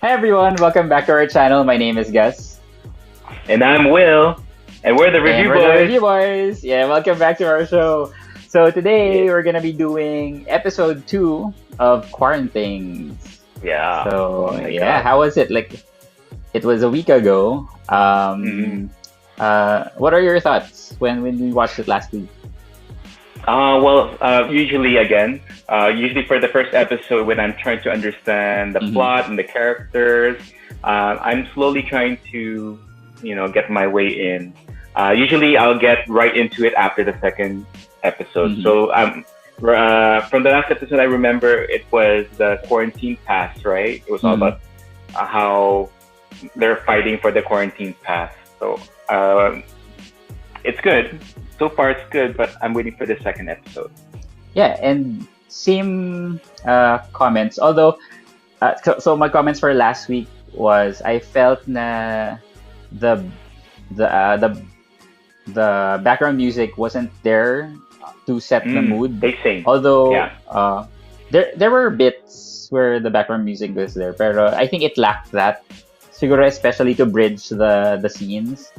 Hi everyone, welcome back to our channel. My name is Gus. And I'm Will, and we're the And Review we're the Boys. Review Boys. Yeah, welcome back to our show. So today Yeah. we're gonna be doing episode 2 of Quaranthings. Yeah. So Oh my yeah, god. how was it? Like it was a week ago. Mm-hmm. What are your thoughts when we watched it last week? Usually for the first episode, when I'm trying to understand the Mm-hmm. plot and the characters, I'm slowly trying to, get my way in. Usually, I'll get right into it after the second episode. Mm-hmm. So, from the last episode, I remember it was the quarantine pass, right? It was all Mm-hmm. about how they're fighting for the quarantine pass. So, um, it's good. So far, it's good, but I'm waiting for the second episode. Yeah, and same comments. Although, so my comments for last week was I felt na the the uh, the the background music wasn't there to set the mood. Pacing. Although Yeah. there were bits where the background music was there, pero I think it lacked that. Siguro especially to bridge the scenes.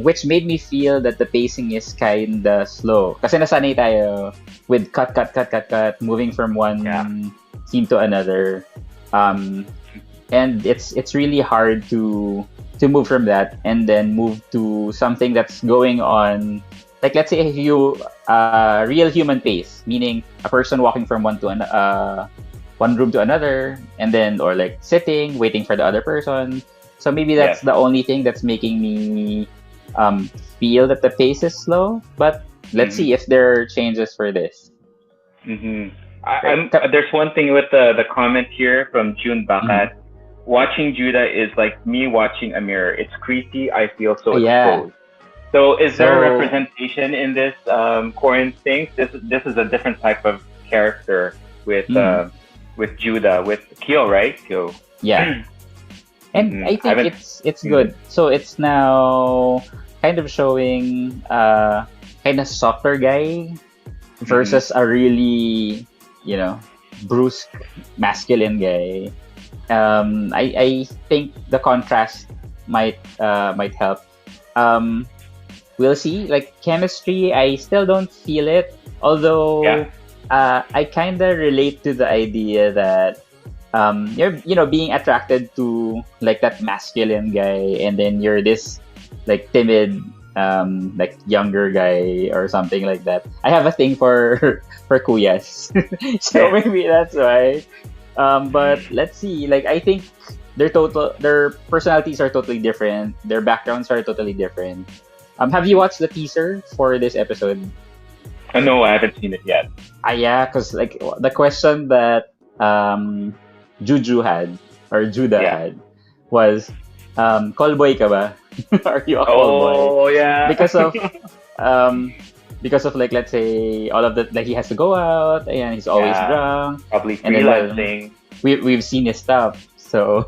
Which made me feel that the pacing is kinda slow. Kasi nasanay tayo with cut, moving from one Yeah. scene to another. Um, and it's really hard to move from that and then move to something that's going on. Like let's say you real human pace, meaning a person walking from one room to another, and then or like sitting, waiting for the other person. So maybe that's Yes. the only thing that's making me feel that the pace is slow. But let's see if there are changes for this. Mm-hmm. Right. There's one thing with the comment here from June Mhm. Bakat. Watching Judah is like me watching a mirror. It's creepy. I feel so Yeah. exposed. So, is there a So representation in this Quarantine? This is a different type of character mm, with Judah with Kyo, right? Kyo. yeah. And I I think haven't. it's Mhm. good. So it's now kind of showing kind of softer guy Mhm. versus a really, you know, brusque masculine guy. I think the contrast might help. Um, we'll see. Like chemistry, I still don't feel it. Yeah. Although I kind of relate to the idea that you're being attracted to like that masculine guy, and then you're this like timid like younger guy or something like that. I have a thing for for kuyas, so Yeah. maybe that's why. But let's see. Like I think their personalities are totally different. Their backgrounds are totally different. Have you watched the teaser for this episode? No, I haven't seen it yet. Yeah, because like the question that Juju had or Judah Yeah. had was, call boy ka ba? Are you a call boy? Oh yeah. Because of um, because of like let's say all of the like he has to go out and he's always Yeah. drunk, Probably and then well, freelancing. we've seen his stuff. So,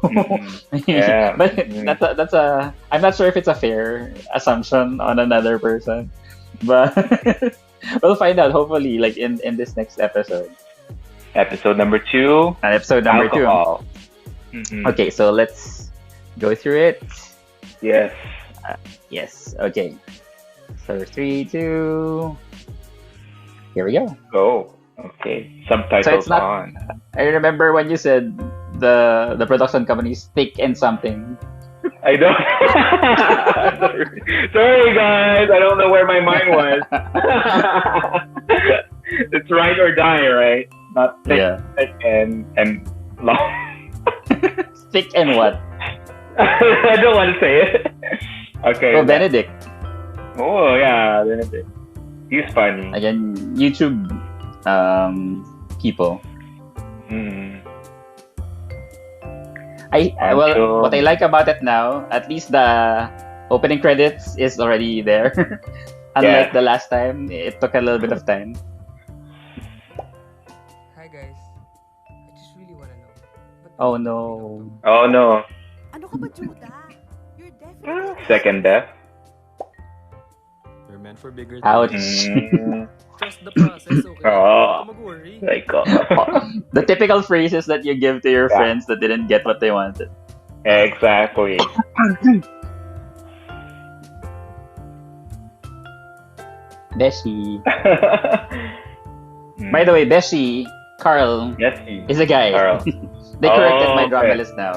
Yeah. but that's a I'm not sure if it's a fair assumption on another person, but we'll find out hopefully like in this next episode. Episode number 2. Episode number 2. Alcohol. Mhm. Okay, so let's go through it. Yes. Yes, okay. So 3, 2. Here we go. Go. Okay. So Subtitles it's not. on. I remember when you said the production company is thick and something. I don't. Sorry, guys. I don't know where my mind was. It's ride or die, right? Not thick, Yeah. thick and long. Thick and what? I don't want to say it. Okay. Oh, Benedict. Oh yeah, Benedict. He's funny. Again, YouTube people. Mm. Well, Pancho. what I like about it now, at least the opening credits is already there. Unlike Yeah. the last time, it took a little bit of time. Hi guys. I just really wanna know. Ba't Oh bakit no. pinauto? Oh no. Ano ka ba, Judah? You're definitely Second death. They're meant for bigger Ouch. things. Mm. So Trust the process, okay? Huwag ka Oh, mag-worry. like, The typical phrases that you give to your yeah, friends that didn't get what they wanted. exactly. Beshi. By the Mm. way, Beshi, Carl Yes, he, is a guy. Carl. They corrected Oh, my drama okay. list now.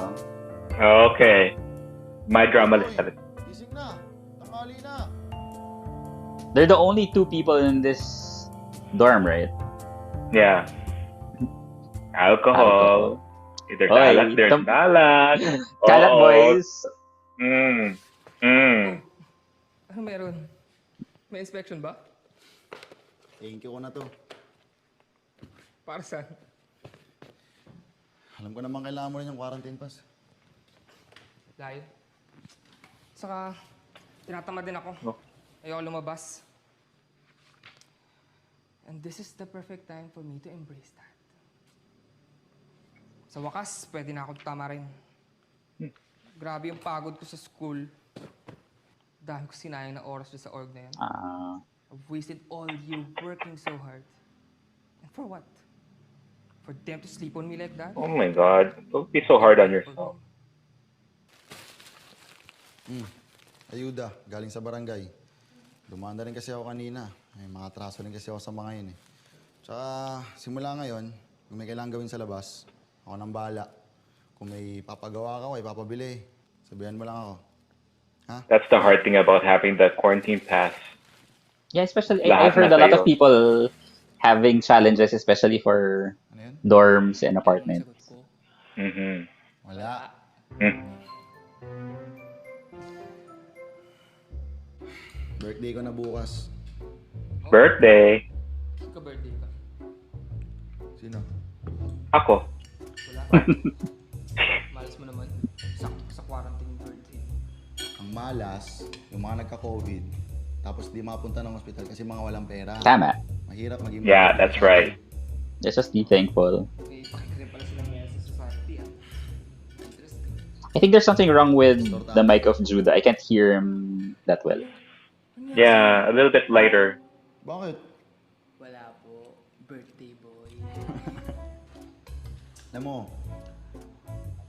Okay. My drama list. Boy, gising na. Tanghali na. They're the only two people in this dorm, right? Yeah. Alcohol. Alcohol. There's alat, Oy, there's balat. Kalat Oo. boys. Mm. Mm. Ano meron? May inspection ba? Thank you ko na to. Para saan? Alam ko naman kailangan mo rin yung quarantine pass. Layo. Saka, tinatamad din ako. Oh. Ayoko lumabas. And this is the perfect time for me to embrace that. Sa wakas, pwede na ako tama rin. Grabe yung pagod ko sa school. Dahil ko sinayang na oras dyan sa org na yan. I've wasted all year working so hard. And for what? For them to sleep on me like that? Oh my God. Don't be so hard on yourself. Ayuda, galing sa barangay. Dumaan na rin kasi ako kanina. May mga atraso rin kasi ako sa mga yun eh. Tsaka simula ngayon, kung may kailangan gawin sa labas, ako nang bahala. Kung may papagawa ka o ipapabili, sabihan mo lang ako. Ha? That's the hard thing about having the quarantine pass. Yeah, especially Lahat I've heard na a lot of sa'yo. people having challenges, especially for Ano yun? dorms and Sagot apartments. ko. Mm-hmm. Wala. Mm. Birthday ko na bukas. Birthday. Ka-birthday ka. Sino? Ako. Wala. Malas mo naman. Sa quarantine birthday. Ang malas, yung mga nagka-COVID, tapos di makapunta ng ospital kasi mga walang pera. Tama. Mahirap maging Yeah, that's right. Let's just be thankful. May pakikrim pala silang ngayon sa society. Interesting. I think there's something wrong with the mic of Judah. I can't hear him that well. Yeah, a little bit lighter. Bakit? Wala po. Birthday boy. Alam mo,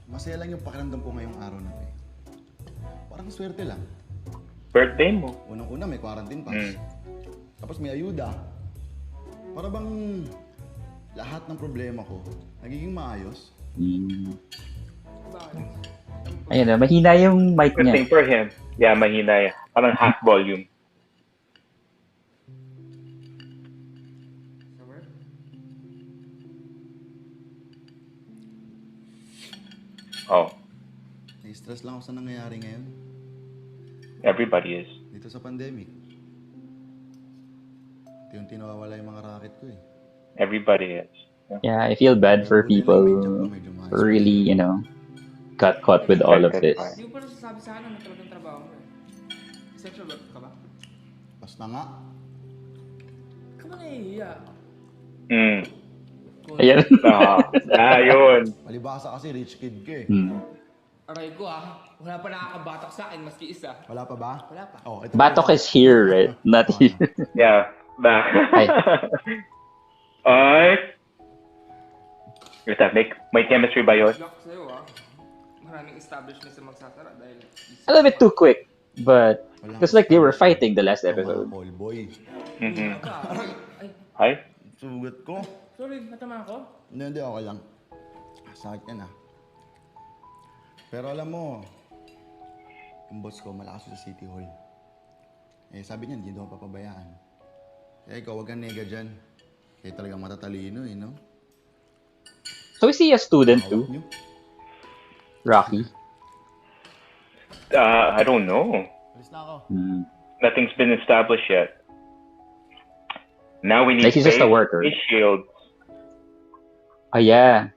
masaya lang yung pakiramdam ko ngayong araw na to eh. Parang swerte lang. Birthday mo. Unang-una may quarantine pass. Mm. Tapos may ayuda. Para bang lahat ng problema ko nagiging maayos. Bakit? Ayun na, mahina yung mic Good thing niya. for him. Yeah, mahina yan. Parang half volume. Sa work? Oh, Na-stress lang ako sa nangyayari ngayon. everybody is. Dito sa pandemic. Unti-unti nawawala yung mga racket ko eh. Everybody is. Yeah, I feel bad for people who really, got caught with all of this. Hindi mo pa nasasabi sa akin ano talagang trabaho mo eh. Essential work ka ba? Basta nga. Ka ba nahihiya? Mm. Ayan. Yun. Palibasa kasi rich kid ka eh. Aray ko ah. Wala pa nakakabatak sa akin maski isa. Wala pa ba? Wala pa. Oh, ito Batok is here, right? Not here. Yeah, back. Ay. Alright. Wait, may chemistry ba yun? Luck sa'yo ah. Maraming establishments na magsasara dahil... A little bit too quick, but it's like they were fighting the last episode. Call boy. Mm-hmm. Ay, Ay? Sugat ko. sorry, natama ako. Hindi, okay lang. Sakit yan ah. Pero alam mo, yung boss ko malakas sa City Hall. Eh, sabi niya, hindi daw papabayaan. Kaya ikaw, huwag kang nega dyan. Kaya talagang matatalino eh, no? So is he a student Hawak too, niyo. Rocky? I don't know. Alis na ako. Nothing's been established yet. Now we need Like he's just a worker. face shields. Oh yeah.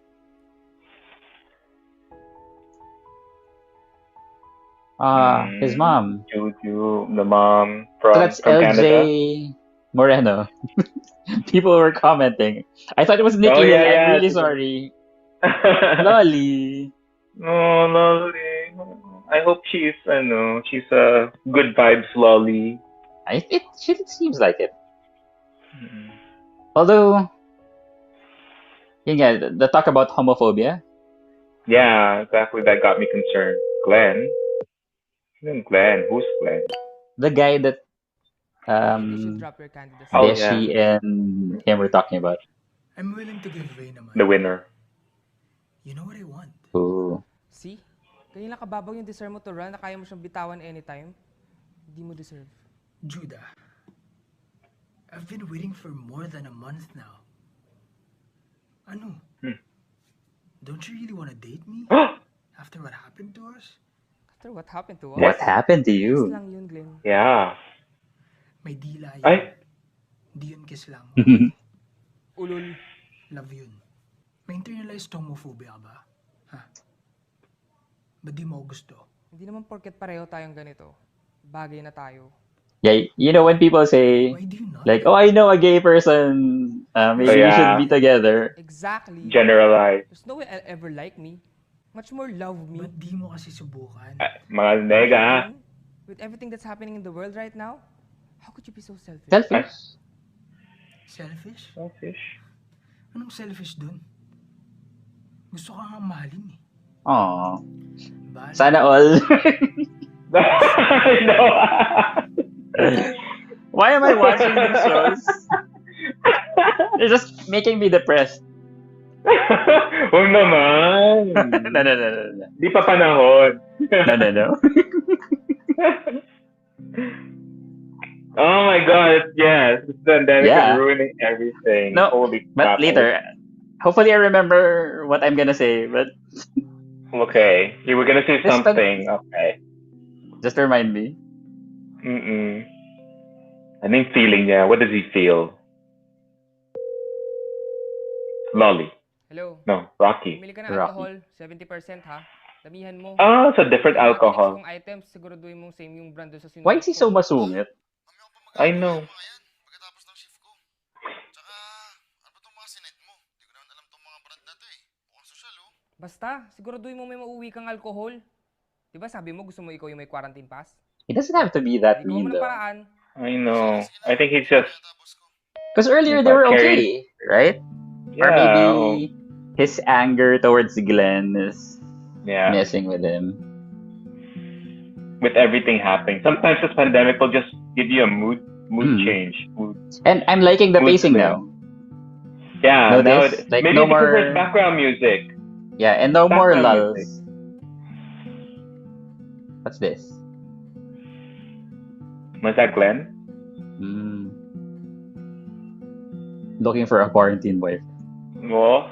His mom. Juju, the mom So from, that's from LJ Canada. Moreno. People were commenting. I thought it was Nikki Oh, Hill. yeah, I'm yeah. really sorry. Lolly. Oh, lovely. I hope she's good vibes, lolly. It seems like it. Mm. Although, yeah, the talk about homophobia. Yeah, exactly. That got me concerned. Glenn? Glenn? Who's Glenn? The guy that Maybe you should drop your Oh, candidacy. yeah. Beshi and him were talking about. I'm willing to give way naman. The winner. You know what I want? Ooh. See? Kaya lang kababaw yung deserve mo to run na kaya mo siyang bitawan anytime. Hindi mo deserve. Judah, I've been waiting for more than a month now. Ano? Don't you really want to date me? After what happened to us? After what happened to us? What happened to Kiss you? lang yun, Glenn. Yeah. May dila yun. Ay? Di yun kiss lang. Okay? Ulol. Love yun. May internalized homophobia ka ba? Ha? Ba't di mo ako gusto? Hindi naman porket pareho tayong ganito. Bagay na tayo. Yeah, you know when people say Why do you not? like, "Oh, I know a gay person. Maybe we should yeah. be together." Exactly. Generalize. There's no way I'll ever like me. Much more love me. Ba't di mo kasi subukan? Mga nega, ha? Glenn, with everything that's happening in the world right now, how could you be so selfish? Selfish. Selfish? Selfish. Anong selfish dun? Gusto ka nga mahalin eh. Aw. Bahala. Sana all. No. Why am I watching these shows? They're just making me depressed. Huwag naman. No. Di pa panahon. No. Oh my god, yes. This pandemic Yeah. is ruining everything. No, Holy but crap. later. Hopefully I remember what I'm gonna say, but Okay. You were gonna say This pan- something. Okay. just remind me. Ano yung feeling niya? What does he feel? Lolly. Hello. No, Rocky. Bumili ka ng Rocky. alcohol, 70% ha. Damihan mo. Ah, so different Kung alcohol. kung items, siguraduhin mong same yung brand doon sa Why is he so masungit? I know. Pagkatapos ng shift ko. Tsaka, ano ba itong mga sined mo? Hindi ko naman alam itong mga brand na to eh. Mukhang social oh. Basta, siguraduhin mo may mauwi kang alcohol. Diba sabi mo gusto mo ikaw yung may quarantine pass? He doesn't have to be that Gawa mean mo ng though. paraan. I know. I think he's just Because earlier they were Carried. okay, right? Or yeah. maybe his anger towards Glenn is Yeah. messing with him. With everything happening. Sometimes this pandemic will just give you a mood change. And I'm liking the Mood pacing swing. now. Yeah, No, now this, like, maybe no because more- there's background music. Yeah, and no more Background lulls. What's this? Was that Glenn? Looking for a quarantine wife. Oh.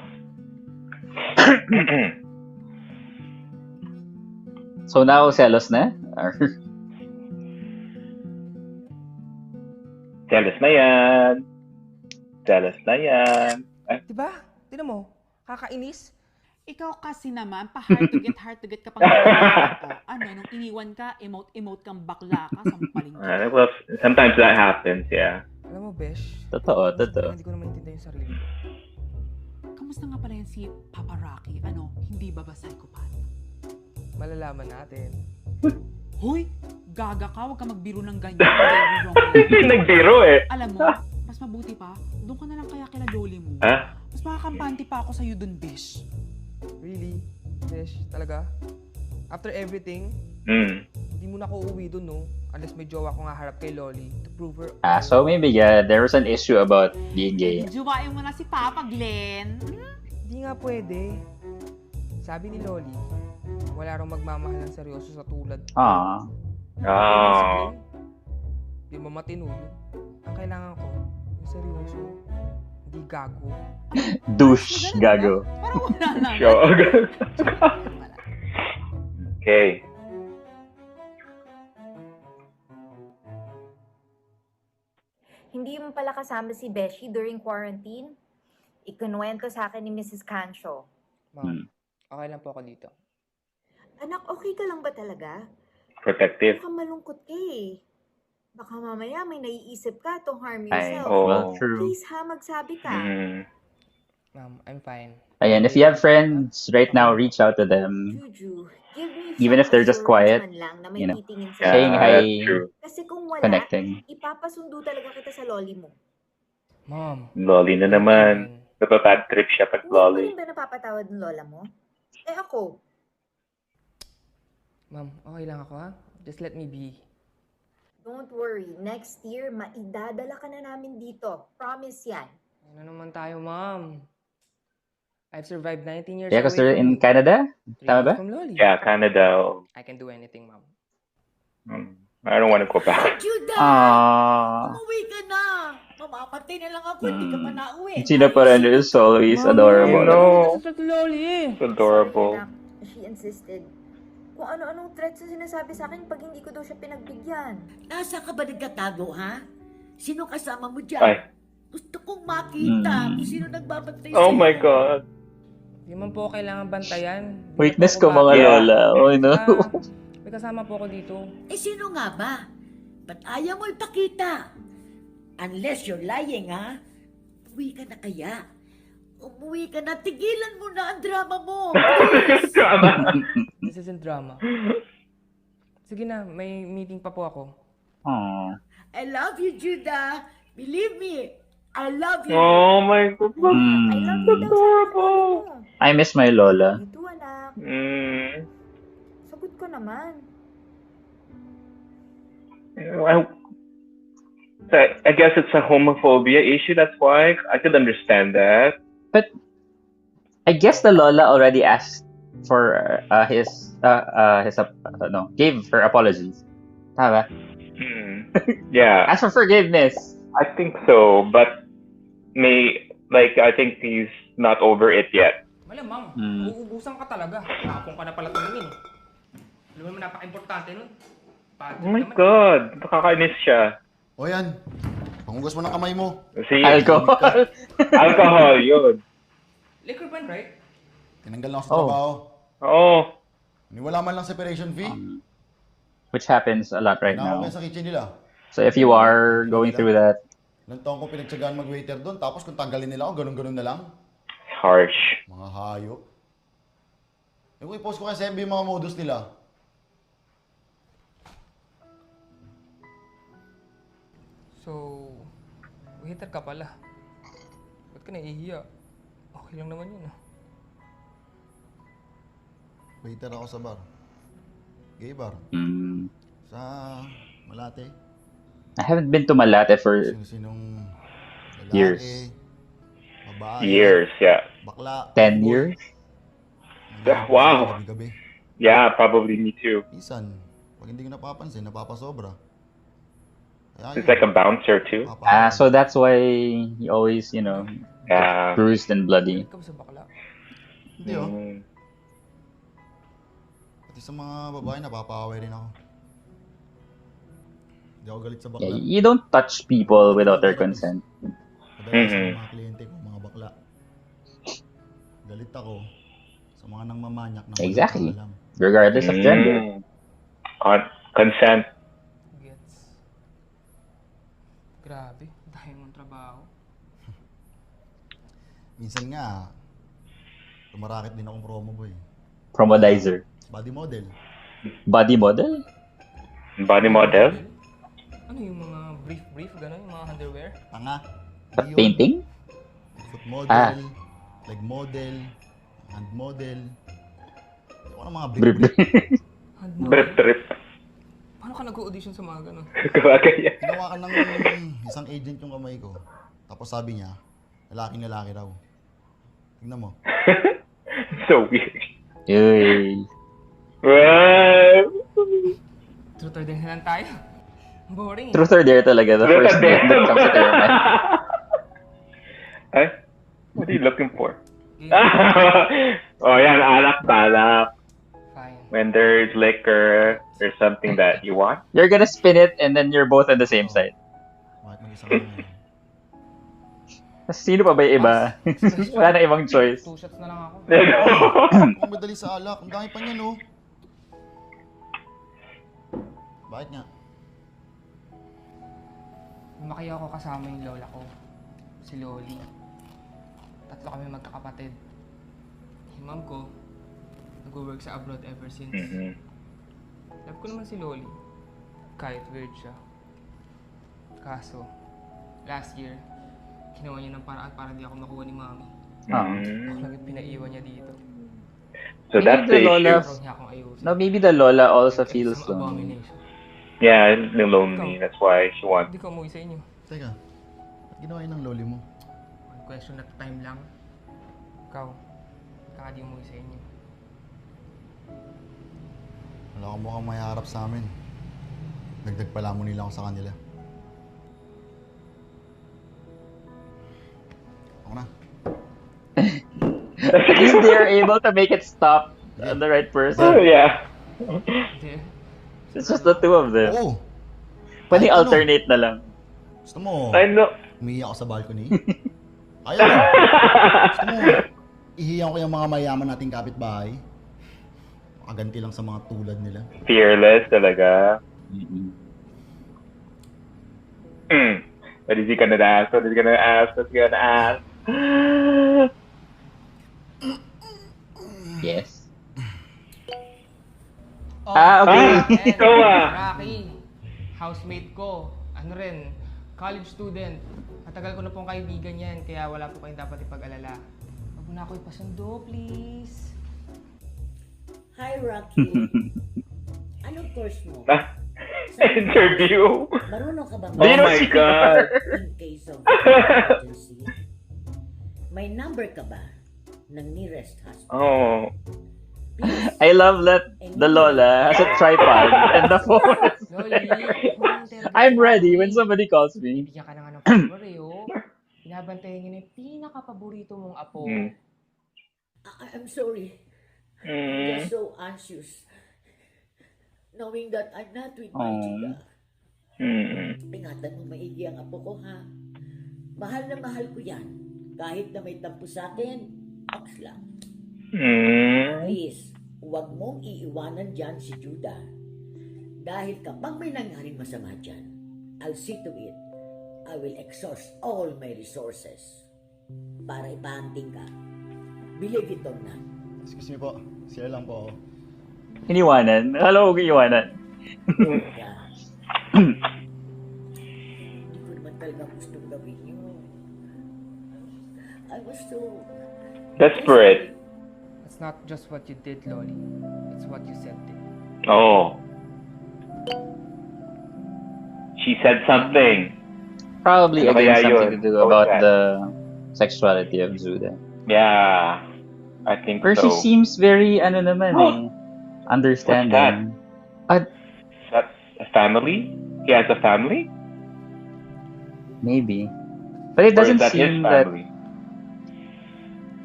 So now, selos na? Or- Jealous na yan. Jealous na yan. Ay, Diba? Tinan mo, kakainis. Ikaw kasi naman, hard to get ka pang o, ano, nung iniwan ka, emote kang bakla ka, sampaling ka. well, sometimes that happens, yeah. Alam mo, Besh, Totoo. hindi ko naman intindihan yung sarili ko. Kamusta nga pala yan si Papa Rocky? Ano, hindi ba psychopath? Malalaman natin. Hoy, gaga ka, huwag ka magbiro ng ganyan. Very wrong yan. Nagbiro eh. Alam mo, mas mabuti pa, doon ka na lang kaya kila Loli mo. Ha? Mas makakampante pa ako sa'yo dun, bish. Really? Besh, talaga? After everything, hindi mo na ako uuwi dun, no? Unless may jowa ko nga harap kay Loli to prove her. So maybe there was an issue about being gay. Juwain mo na si Papa Glenn. Hindi nga pwede. Sabi ni Loli, wala raw magmamahal ng seryoso sa tulad. Ah. Oh. Di mo matino. Ang kailangan ko, yung seryoso. Hindi gago. Douche, gago. Parang wala na. Sure. Okay. Hindi mo pala kasama si Beshi during quarantine? Ikunuwento sa akin ni Mrs. Cancho. Ma'am, okay lang po ako dito. Anak, okay ka lang ba talaga? Protective. Mukhang malungkot ka eh. Baka mamaya may naiisip ka to harm Ay, yourself. well, true. Please ha, magsabi ka. Ma'am, I'm fine. Ayan, if you have friends right now, reach out to them. Juju, give me Even if they're just quiet, man lang na may you know, titingin saying sa'yo. hi, That's true. Kasi kung wala, connecting. ipapasundo talaga kita sa loli mo. Mom, Lolly na don't naman. even. Napapad trip siya pag Hindi mo lolly. rin ba napapatawad ng lola mo? Eh ako, Mom, okay lang ako ha? Just let me be. don't worry. Next year, maidadala ka na namin dito. Promise yan. Ano naman tayo, Mom? I've survived 19 years Yeah, because away they're from in you. Canada. 3 Tama years ba? from Loli. Yeah, Canada. I can do anything, Mom. I don't want to go back. Judah! Aww. Umuwi ka na! Mamamatay na lang ako, hindi ka pa nauwi. Gina Parano is always I adorable. know. Sa Loli. It's adorable. Sorry, anak. She insisted. Kung ano-anong threats na sinasabi sa akin pag hindi ko daw siya pinagbigyan. Nasa ka ba nagtatago, ha? Sino kasama mo dyan? Ay. Gusto kong makita kung sino nagbabantay Oh sa'yo. my God. Hindi man po kailangan bantayan. Di Weakness na po ko ako mga bata. Yeah. lola. Oh no. May kasama po ako dito. Eh, sino nga ba? Ba't ayaw mo ipakita? Unless you're lying, ha? Umuwi ka na kaya? Umuwi ka na, tigilan mo na ang drama mo. Please. Drama. This isn't drama. Sige na, may meeting pa po ako. Aww. I love you, Judah. Believe me, I love you. Oh my God. I love you daw. Adorable. I miss my lola. You too, anak. Sagot ko naman. I guess it's a homophobia issue. That's why I could understand that. But I guess the lola already asked for gave her apologies. Tama? Yeah, Ask for forgiveness. I think so, but I think he's not over it yet. Malamang, uubusan ka talaga. Nakapong ka na pala tumingin. Alam mo naman, napaka-importante nun. Oh my God, nakakainis siya. O yan, pangugas mo ng kamay mo. See, Alcohol. alcohol, yun. Liquor ban, right? Tinanggal lang ako sa trabaho. Oo. Wala man lang separation fee. Which happens a lot right Tinawag now. yan sa kitchen nila. So if you are going through that, Ilang taon ko pinagtsagaan mag-waiter doon, tapos kung tanggalin nila ako, ganun-ganun na lang. Harsh. Mga hayop. Yung i-post ko kay SMB yung mga modus nila. So, waiter ka pala. Ba't ka nahihiya? Okay lang naman yun ah. Waiter ako sa bar. Gay bar. Sa Malate. I haven't been to Malate for Sino-sinong lalaki, years. babae, Years, yeah. bakla, 10 unggoy. years. Wow. Gabi-gabi. Yeah, probably me too. Minsan, pag hindi ko napapansin, napapasobra. Kaya He's like a bouncer too. So that's why he always, Yeah. bruised and bloody. Galit ka ba sa bakla? Hindi Pati sa mga babae, napapaway rin ako. Hindi ako galit sa bakla. Yeah, you don't touch people without their consent. Madalas sa mga kliyente ko, mga bakla. Galit ako sa mga nangmamanyak na walang Exactly. alam. Regardless of gender. Consent. Gets. Grabe, dahil mong trabaho. Minsan nga, tumarakit din akong promo boy. Promodizer. Body model. Body model? Body model. Ano yung mga brief, gano'n? Yung mga underwear? Tanga. But Hindi yun. painting? Foot model, leg model, hand model. Ako ng mga Brr, brief. Hand Breath model? trip. Paano ka nag-audition sa mga gano'n? Kaya. Hinawakan ng isang agent yung kamay ko. Tapos sabi niya, lalaking-lalaki raw. Tingnan mo. So weird. Uy. Truth or dare na lang tayo. Boring. Truth or dare talaga, the Truth or first name that comes to your mind. Eh? What are you looking for? Game. Oh, yan. Alak balak. Fine. When there's liquor or something that you want. You're gonna spin it and then you're both on the same side. Bakit mag-isa ka na ngayon? Tapos sino pa ba yung iba? Wala na ibang choice. 2 shots na lang ako. Kung madali sa alak, ang dami pa niyan, no? Bakit nga? Lumaki ako kasama yung lola ko. Si Loli. 3 kami magkakapatid. Yung mom ko, nag-work sa abroad ever since. Love ko naman si Loli. Kahit weird siya. Kaso, last year, Ginawa niya ng paraan para di ako makuha ni Mami. Ako lang yung pinaiwan niya dito. So Maybe that's the the lola. issue. Araw niya akong ayusin. No, maybe the lola also It's feels some lonely. abomination. Yeah, the lonely. That's why she wants. Hindi ka umuwi sa inyo. Teka, ba't ginawa yun ng loli mo? One question at a time lang. Ikaw, baka di umuwi sa inyo. Wala kang mukhang may harap sa amin. Dagdag pala mo nila ako sa kanila. Ako na. At least they're able to make it stop on the right Oh, person. yeah. Hindi. It's just the two of them. Oo! Pwede Kahit ano. alternate na lang. Gusto mo, I know. umiiyak ako sa balcony? Ayaw mo. Gusto mo, ihiyan ko yung mga mayaman nating kapitbahay? Makaganti lang sa mga tulad nila. Fearless talaga. Mm-mm. What is he gonna ask? What is he gonna ask? What's he gonna ask? Yes. Oh, Okay. and Ikaw ah. Rocky, housemate ko. Ano rin, college student. Matagal ko na pong kaibigan yan, kaya wala po kayong dapat ipag-alala. Huwag mo na ako ipasundo, please. Hi, Rocky. Anong course mo? Interview. Marunong ka ba Oh my God. in case of emergency? May number ka ba ng nearest hospital? Oh. Please, I love that the lola has a tripod and the phone. Loli, I'm ready when somebody calls me. bibigyan ka na nga ng favor eh, oh. Binabantayan niya na yung pinaka-paborito mong apo. I'm sorry. I'm just so anxious. Knowing that I'm not with my Judah. Ingatan mo maigi ang apo ko, ha? Mahal na mahal ko yan. Kahit na may tampo sa akin, ox lang. Please, huwag mong iiwanan dyan si Judah. Dahil kapag may nangyaring masama dyan, I'll see to it. I will exhaust all my resources para ipahanting ka. Believe it or not. Excuse me po, share lang po ako. Iniwanan. Hello, iniwanan. Yeah. Hindi ko naman talaga gustong gawin yun. I was so Desperate. It's not just what you did, Loli. It's what you said did. Oh. She said something. Probably Ano kaya again something yun? to do What was about that? the sexuality of Zuda. Yeah. I think Or she so. seems very, ano naman eh, understanding. That's a family? He has a family? Maybe. But it Or is doesn't that his seem that... family?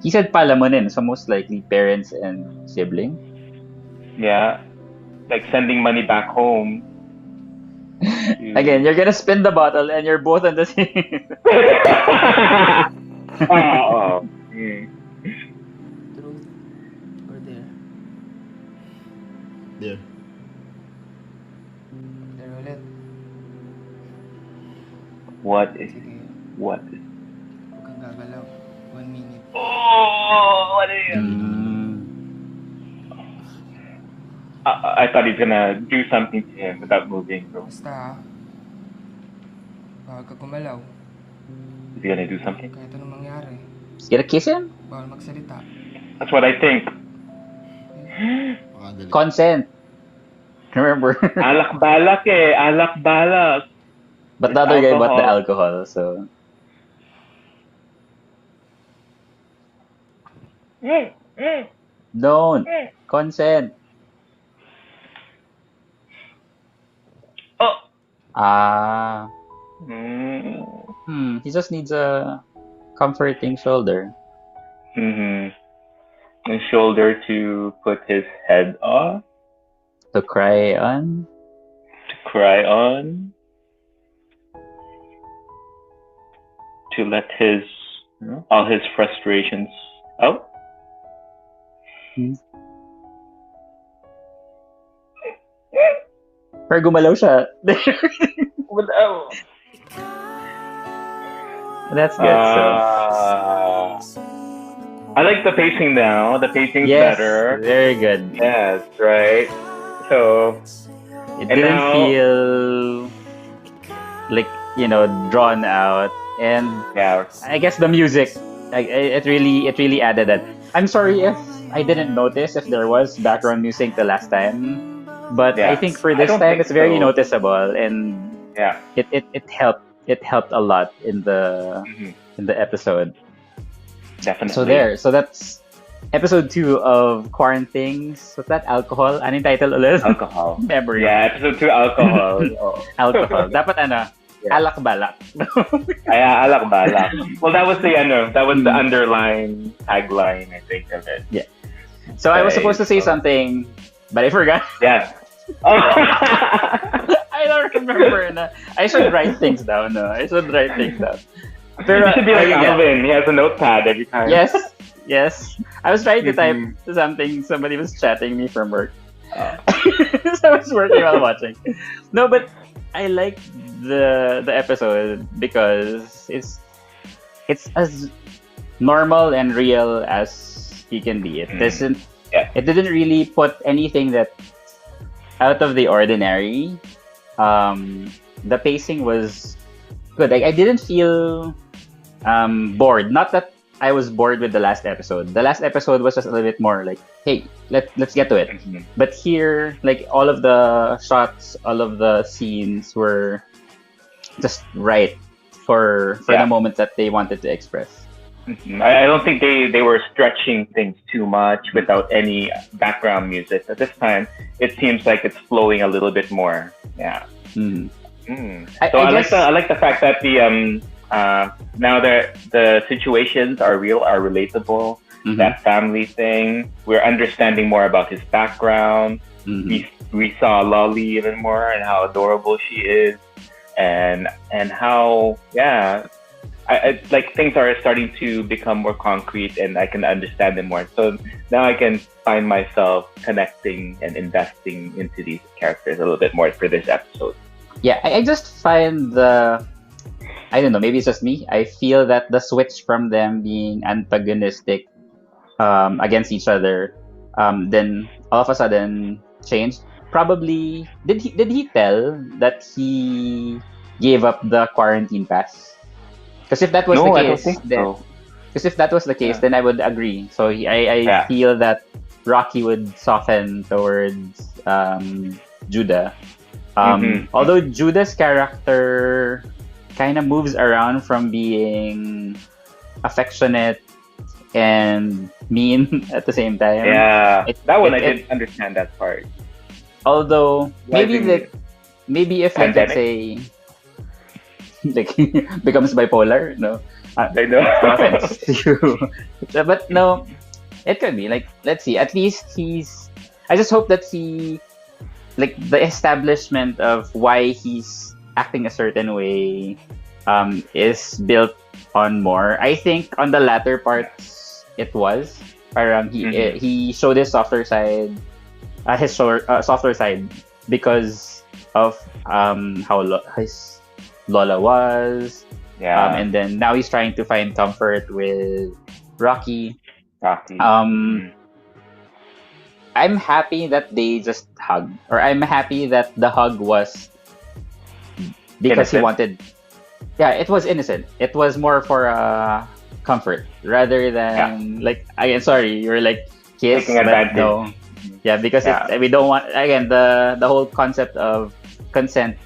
He said palamunin, so most likely parents and sibling. Yeah. Like sending money back home. Again, you're gonna spin the bottle and you're both on the same... Oh. Truth or dare? There. Dare ulit. What is Sige, what is huwag kang gagalaw. 1 minute. Oh, what is I thought he's gonna do something to him without moving, bro. Basta, bawal ka gumalaw. Is he gonna do something? Kahit anong mangyari, Just gonna kiss him? bawal magsalita. That's what I think. Makadali. Consent. Remember? Alak-balak eh. Alak-balak. But the other guy bought the alcohol, so... Don't. Consent. Oh. Ah. Mm. He just needs a comforting shoulder. Mm-hmm. A shoulder to put his head on, To cry on. to cry on, to let his all his frustrations out. Pero gumalaw siya. Without. That's good. So. I like the pacing now. The pacing's Yes, better. very good. Yes, right. So It And didn't now- feel like, drawn out. and Yeah. I guess the music, like it really added that. I'm sorry if I didn't notice if there was background music the last time, but I Yeah. think for I this don't time think it's very so. noticeable, and Yeah. it helped a lot in Hmm. the episode. Definitely. So that's episode 2 of Quaranthings. What's that? Alcohol? Anong title ulit? Alcohol. Memory. Yeah, episode 2, alcohol. Oh. Alcohol. Dapat ano? Yeah. Alak-balak. Ay, alak-balak. Well, that was the Hmm. underlying tagline, I think, of it. Yeah. So I was supposed to say something, but I forgot. Yeah. Oh. I don't remember. Na. I should write things down. No? I should write things down. Pero, You should be like ayun nga. Alvin. He has a notepad every time. Yes. Yes. I was trying to type Mhm. something. Somebody was chatting me from work. Oh. So I was working while watching. No, but I like the episode because it's as normal and real as he can be. It Mm. doesn't. Yeah. It didn't really put anything that out of the ordinary. The pacing was good. I didn't feel bored. Not that I was bored with the last episode. The last episode was just a little bit more like, hey, let's get to it. Mhm. But here, like all of the shots, all of the scenes were just right for Yeah. the moment that they wanted to express. Mhm. I don't think they were stretching things too much without any background music. At this time, it seems like it's flowing a little bit more. Yeah. Mm. Mm. I- So I I guess- like the fact that now the situations are real, are relatable. Mhm. That family thing, we're understanding more about his background. Mhm. We saw Lolly even more and how adorable she is, and how I like things are starting to become more concrete and I can understand them more. So now I can find myself connecting and investing into these characters a little bit more for this episode. Yeah, I just find I don't know, maybe it's just me. I feel that the switch from them being antagonistic against each other, then all of a sudden changed. Probably did he tell that he gave up the quarantine pass? Because if that was the No, I don't case, think then so. because if that was the case, Yeah. then I would agree. So I Yeah. feel that Rocky would soften towards Judah. Mhm. Although Judah's character kind of moves around from being affectionate and mean at the same time. Yeah, It- that one it- I didn't understand that part. Although Why maybe did maybe if like, let's Pandemic? say like becomes bipolar, no. I know. No offense to you. But no, it could be. Like, let's see. At least I just hope that like, the establishment of why he's acting a certain way is built on more. I think on the latter parts, it was. Parang Mhm. he showed his softer side, softer side because of how his Lola was. Yeah, And then now he's trying to find comfort with Rocky. Rocky. Um, I'm happy that they just hugged, or I'm happy that the hug was because he Innocent. wanted. Yeah, it was innocent. It was more for comfort rather than like, again. Sorry, you're like kiss, Taking but advantage. no. Yeah, because Yeah. we don't want, again, the whole concept of consent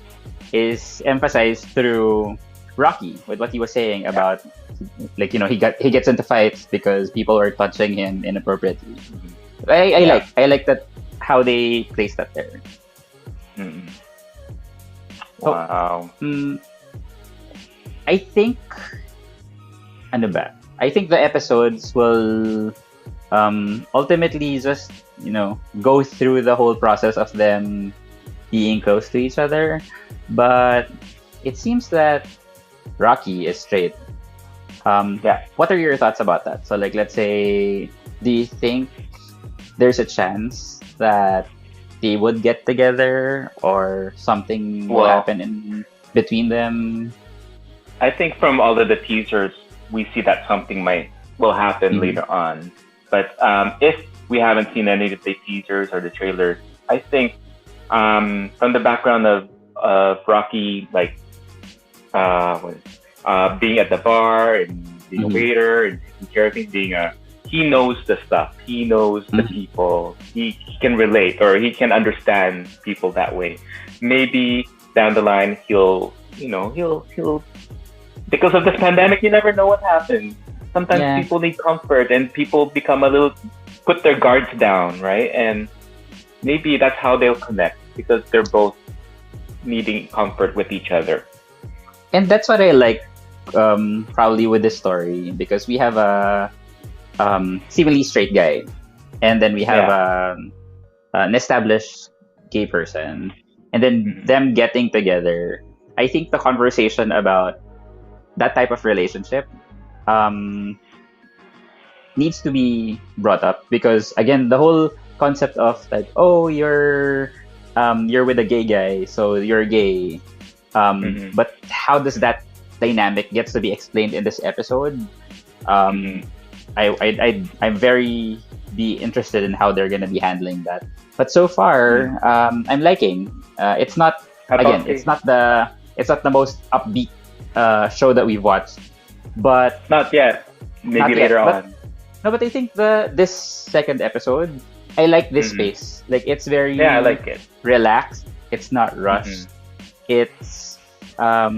is emphasized through Rocky with what he was saying about, like, he gets into fights because people are touching him inappropriately. I like that how they place that there. Mm. So, Wow. I think ano ba? I think the episodes will ultimately just go through the whole process of them being close to each other, but it seems that Rocky is straight. What are your thoughts about that? So, like, let's say, do you think there's a chance that they would get together or something will Well- happen in between them? I think from all of the teasers, we see that something will happen Mhm. later on. But if we haven't seen any of the teasers or the trailers, I think from the background of Rocky, like being at the bar and being a waiter and taking care of things, he knows the stuff. He knows the people. He can relate, or he can understand people that way. Maybe down the line he'll because of this pandemic, you never know what happens. Sometimes people need comfort, and people become put their guards down, right? And maybe that's how they'll connect, because they're both needing comfort with each other. And that's what I like, probably with this story, because we have a seemingly straight guy, and then we have an established gay person, and then them getting together. I think the conversation about that type of relationship needs to be brought up, because again, the whole concept of like, oh, you're with a gay guy, so you're gay, but how does that dynamic gets to be explained in this episode? I'm very be interested in how they're gonna be handling that. But so far, I'm liking. It's not it's not the most upbeat show that we've watched, but not yet. Maybe later on. But I think this second episode, I like this space. Like, it's very I like it. Relaxed. It's not rushed. It's all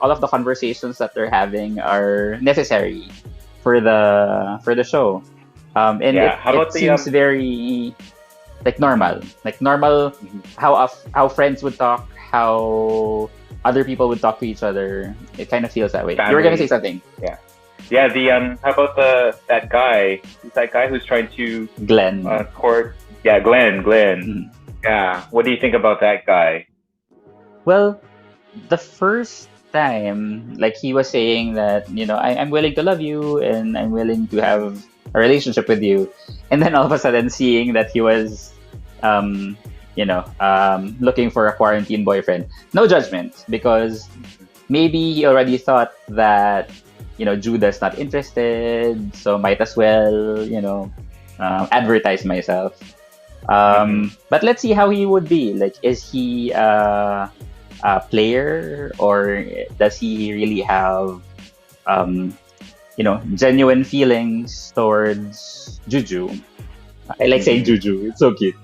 of the conversations that they're having are necessary for the show. And it seems very like normal. How friends would talk, how other people would talk to each other. It kind of feels that way. You were gonna say something. Yeah. How about that guy? Who's that guy who's trying to Glenn. Court? Yeah, Glenn. Yeah. What do you think about that guy? Well, the first time, like, he was saying that, I'm willing to love you and I'm willing to have a relationship with you, and then all of a sudden seeing that he was looking for a quarantine boyfriend. No judgment, because maybe he already thought that Judah's not interested, so might as well advertise myself. But let's see how he would be. Like, is he a player, or does he really have genuine feelings towards Juju? I like saying Juju. It's so cute.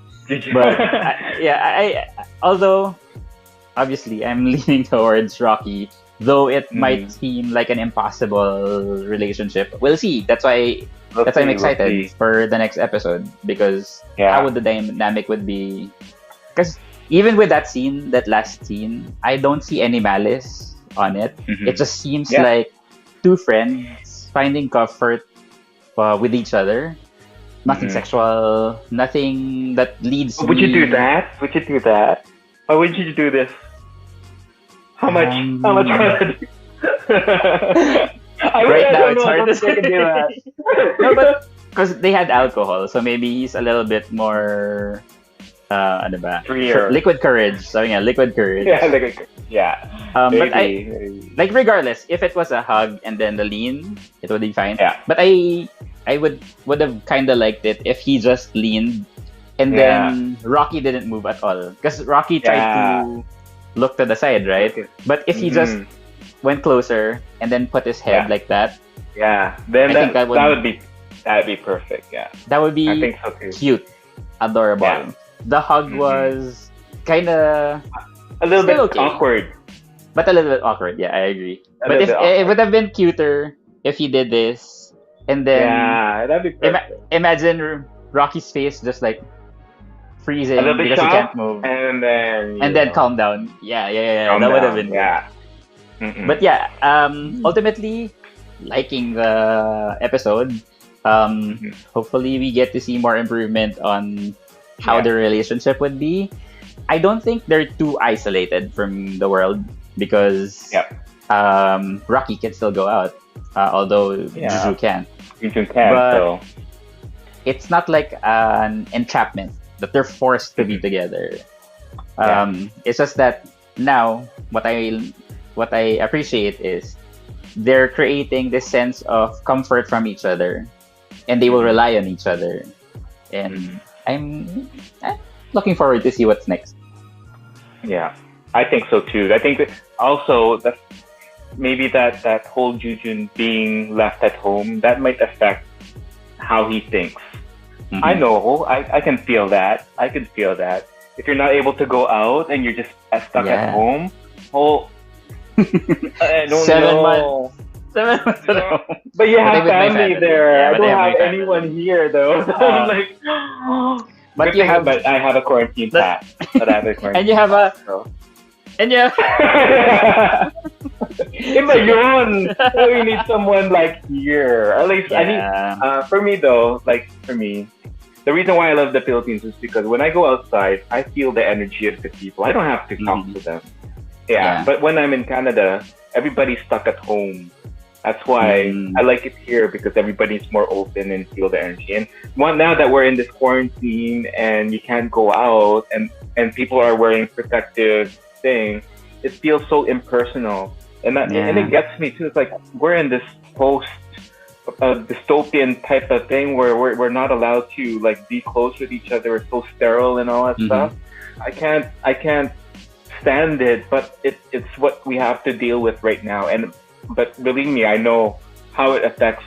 But although obviously I'm leaning towards Rocky, though it might seem like an impossible relationship. We'll see. That's why I'm excited for the next episode, because how would the dynamic would be? Because even with that last scene, I don't see any malice on it. It just seems like two friends finding comfort with each other. Nothing sexual, nothing that leads. Would you do that? Why would you do this? How much? Right now, it's hard to say. No, but because they had alcohol, so maybe he's a little bit more. Freer. Liquid courage. So liquid courage. Yeah, liquid courage. Yeah. But like, regardless, if it was a hug and then the lean, it would be fine. Yeah. But I would have kind of liked it if he just leaned and then Rocky didn't move at all, because Rocky tried to look to the side, right? Okay. But if he just went closer and then put his head like that, then that would be perfect. Yeah, that would be, I think so too. Cute, adorable. Yeah. The hug was kind of a little bit awkward, but a little bit awkward. Yeah, I agree. But if it would have been cuter if he did this, and then that'd be perfect. Imagine Rocky's face just like freezing because he can't move, and then calm down. That would have been good. But ultimately liking the episode. Hopefully we get to see more improvement on how the relationship would be. I don't think they're too isolated from the world, because Rocky can still go out, although Juju can't. Juju can, but it's not like an entrapment that they're forced to be together. It's just that now what I appreciate is they're creating this sense of comfort from each other, and they will rely on each other. And I'm looking forward to see what's next. Yeah, I think so too. I think that also maybe that whole Jujun being left at home, that might affect how he thinks. I know, I can feel that. I can feel that. If you're not able to go out and you're just stuck at home, I don't 7 months. know. 7 months at home. But you have with my family family. there. Yeah, I but don't I have have my anyone here though. So I'm like, But good you thing, have, but I have a quarantine pass. But I have a quarantine and you have pass, a, so. and you. Iba yun. So you need someone like here. At least I need. For me though, like for me, the reason why I love the Philippines is because when I go outside, I feel the energy of the people. I don't have to talk to them. Yeah, but when I'm in Canada, everybody's stuck at home. That's why I like it here because everybody's more open and feel the energy. And now that we're in this quarantine and you can't go out and people are wearing protective thing, it feels so impersonal. And and it gets me too. It's like we're in this post dystopian type of thing where we're not allowed to like be close with each other. We're so sterile and all that stuff. I can't stand it, but it's what we have to deal with right now. But believe me, I know how it affects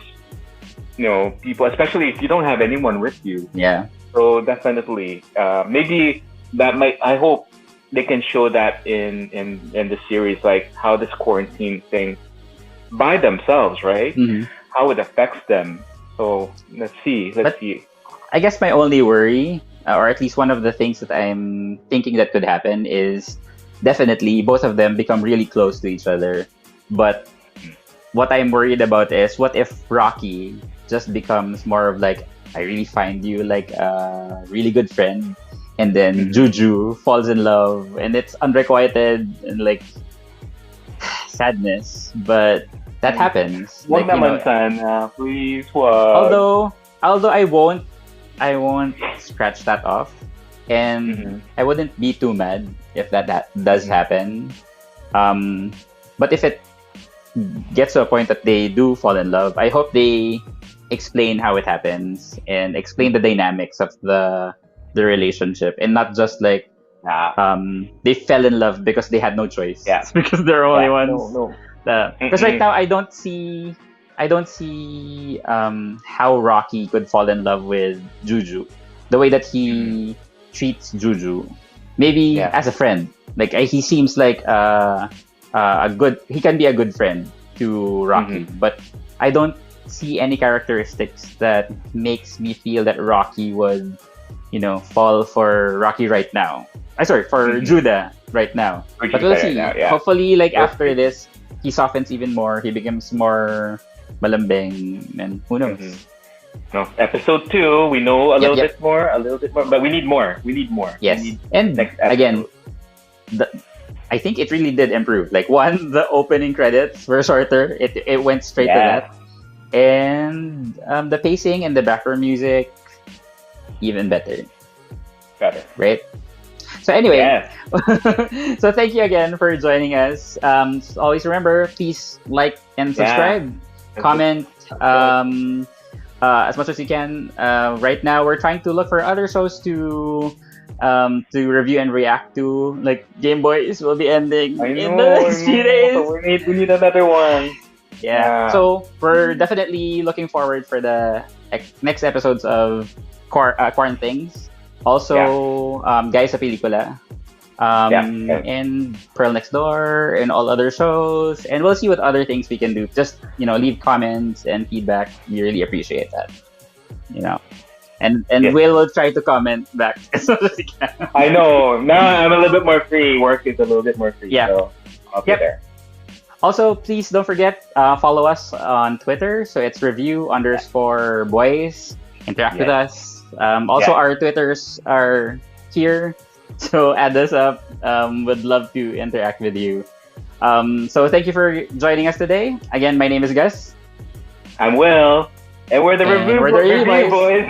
people, especially if you don't have anyone with you. Yeah. So definitely, maybe that might. I hope they can show that in the series, like how this quarantine thing by themselves, right? How it affects them. So let's see. I guess my only worry, or at least one of the things that I'm thinking that could happen, is definitely both of them become really close to each other. But what I'm worried about is, what if Rocky just becomes more of like, I really find you like a really good friend, and then Juju falls in love, and it's unrequited and like sadness, but that happens. Wag Like, naman sana, please, wag. Although I won't scratch that off, and I wouldn't be too mad if that does happen. But if it gets to a point that they do fall in love, I hope they explain how it happens and explain the dynamics of the relationship, and not just like they fell in love because they had no choice. Yeah. It's because they're only ones. No. Because right now I don't see how Rocky could fall in love with Juju the way that he treats Juju. Maybe as a friend. Like he seems like he can be a good friend to Rocky, but I don't see any characteristics that makes me feel that Rocky would, fall for Rocky right now. For Judah right now. But we'll see. Hopefully, like after this, he softens even more. He becomes more malambing, and who knows? No, episode 2, we know a little bit more, but we need more. Yes, and next again, I think it really did improve. Like the opening credits were shorter. It went straight to that, and the pacing and the background music even better. Right? So anyway, so thank you again for joining us. Always remember, please like and subscribe, comment as much as you can. Right now, we're trying to look for other shows to review and react to. Like Game Boys will be ending in the next few days. So we need another one. Yeah. So we're definitely looking forward for the next episodes of Quaranthings. Also, Guys sa Pelikula, and Pearl Next Door, and all other shows. And we'll see what other things we can do. Just, leave comments and feedback. We really appreciate that. And we'll try to comment back as much as we can. I know. Now I'm a little bit more free. Work is a little bit more free. Yeah. So I'll be there. Also, please don't forget, follow us on Twitter. So it's review_boys. Interact with us. Our Twitters are here, so add us up. Would love to interact with you. So thank you for joining us today. Again, my name is Gus. I'm Will. And we're the review boys.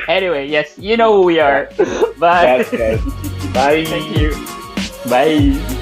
Anyway, yes, you know who we are. Bye. Yes, guys. Bye. Thank you. Bye.